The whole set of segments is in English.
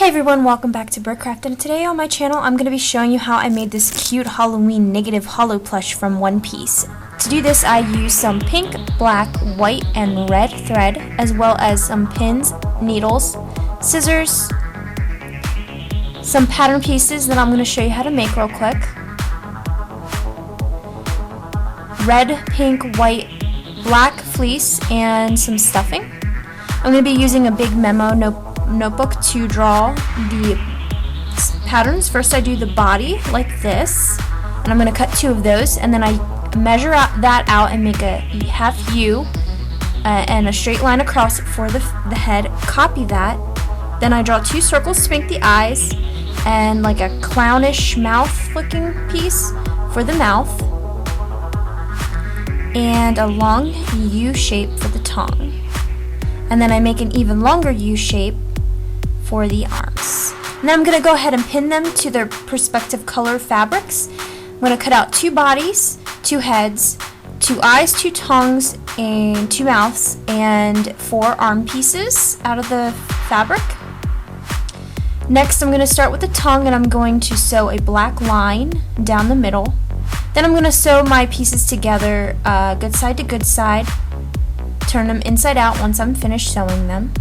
Hey everyone, welcome back to Brickcraft, and today on my channel I'm going to be showing you how I made this cute Halloween negative Hallow Plush from One Piece. To do this I used some pink, black, white, and red thread, as well as some pins, needles, scissors, some pattern pieces that I'm going to show you how to make real quick, red, pink, white, black fleece, and some stuffing. I'm going to be using a big memo notebook to draw the patterns. First I do the body like this, and I'm going to cut two of those, and then I measure that out and make a half U and a straight line across it for the head. Copy that, then I draw two circles to make the eyes and like a clownish mouth looking piece for the mouth, and a long U shape for the tongue, and then I make an even longer U shape for the arms. And then I'm going to go ahead and pin them to their respective color fabrics. I'm going to cut out two bodies, two heads, two eyes, two tongues, and two mouths, and four arm pieces out of the fabric. Next I'm going to start with the tongue, and I'm going to sew a black line down the middle. Then I'm going to sew my pieces together good side to good side, turn them inside out once I'm finished sewing them.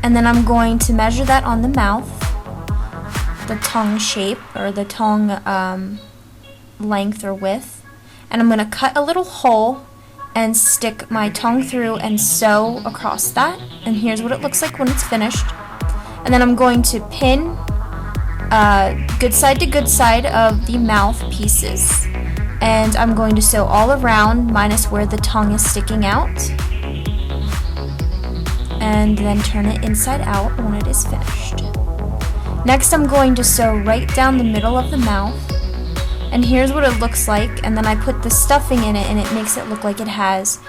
And then I'm going to measure that on the mouth, the tongue shape, or the tongue length or width. And I'm going to cut a little hole and stick my tongue through and sew across that. And here's what it looks like when it's finished. And then I'm going to pin good side to good side of the mouth pieces. And I'm going to sew all around minus where the tongue is sticking out, and then turn it inside out when it is finished. Next I'm going to sew right down the middle of the mouth, and here's what it looks like. And then I put the stuffing in it, and it makes it look like it has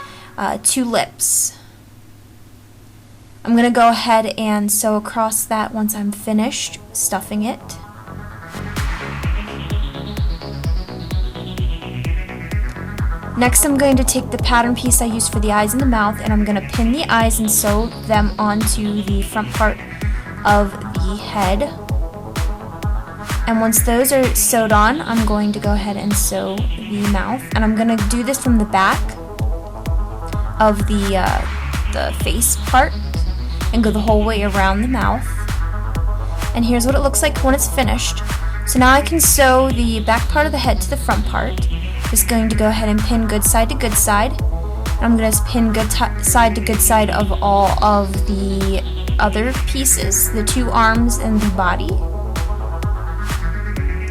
two lips. I'm going to go ahead and sew across that once I'm finished stuffing it. Next I'm going to take the pattern piece I used for the eyes and the mouth, and I'm going to pin the eyes and sew them onto the front part of the head. And once those are sewed on, I'm going to go ahead and sew the mouth, and I'm going to do this from the back of the face part and go the whole way around the mouth. And here's what it looks like when it's finished. So now I can sew the back part of the head to the front part. Just going to go ahead and pin good side to good side. And I'm going to pin good side to good side of all of the other pieces, the two arms and the body.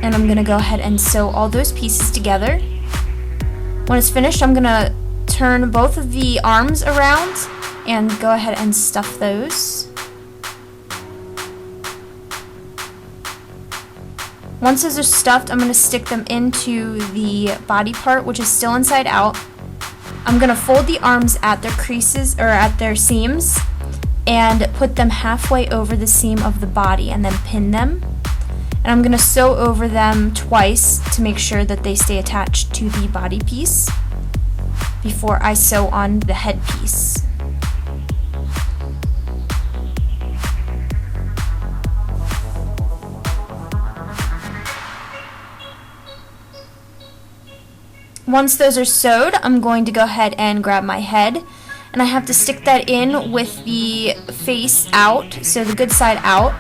And I'm going to go ahead and sew all those pieces together. When it's finished, I'm going to turn both of the arms around and go ahead and stuff those. Once those are stuffed, I'm going to stick them into the body part, which is still inside out. I'm going to fold the arms at their creases, or at their seams, and put them halfway over the seam of the body, and then pin them. And I'm going to sew over them twice to make sure that they stay attached to the body piece before I sew on the head piece. Once those are sewed, I'm going to go ahead and grab my head, and I have to stick that in with the face out, so the good side out.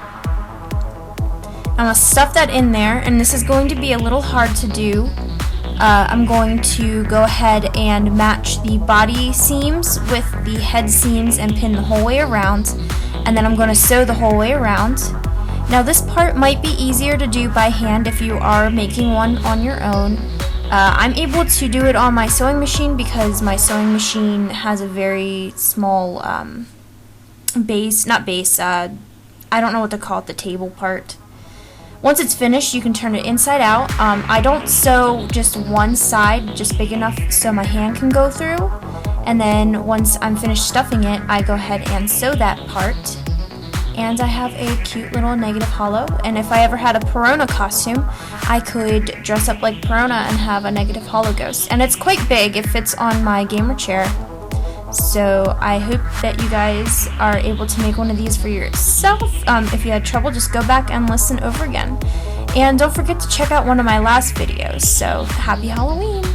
I'm going to stuff that in there, and this is going to be a little hard to do. I'm going to go ahead and match the body seams with the head seams and pin the whole way around, and then I'm going to sew the whole way around. Now this part might be easier to do by hand if you are making one on your own. I'm able to do it on my sewing machine because my sewing machine has a very small base, I don't know what to call it, the table part. Once it's finished, you can turn it inside out. I don't sew just one side, just big enough so my hand can go through. And then once I'm finished stuffing it, I go ahead and sew that part. And I have a cute little negative hollow, and if I ever had a Perona costume, I could dress up like Perona and have a negative hollow ghost. And it's quite big, it fits on my gamer chair. So I hope that you guys are able to make one of these for yourself. If you had trouble, just go back and listen over again. And don't forget to check out one of my last videos. So happy Halloween!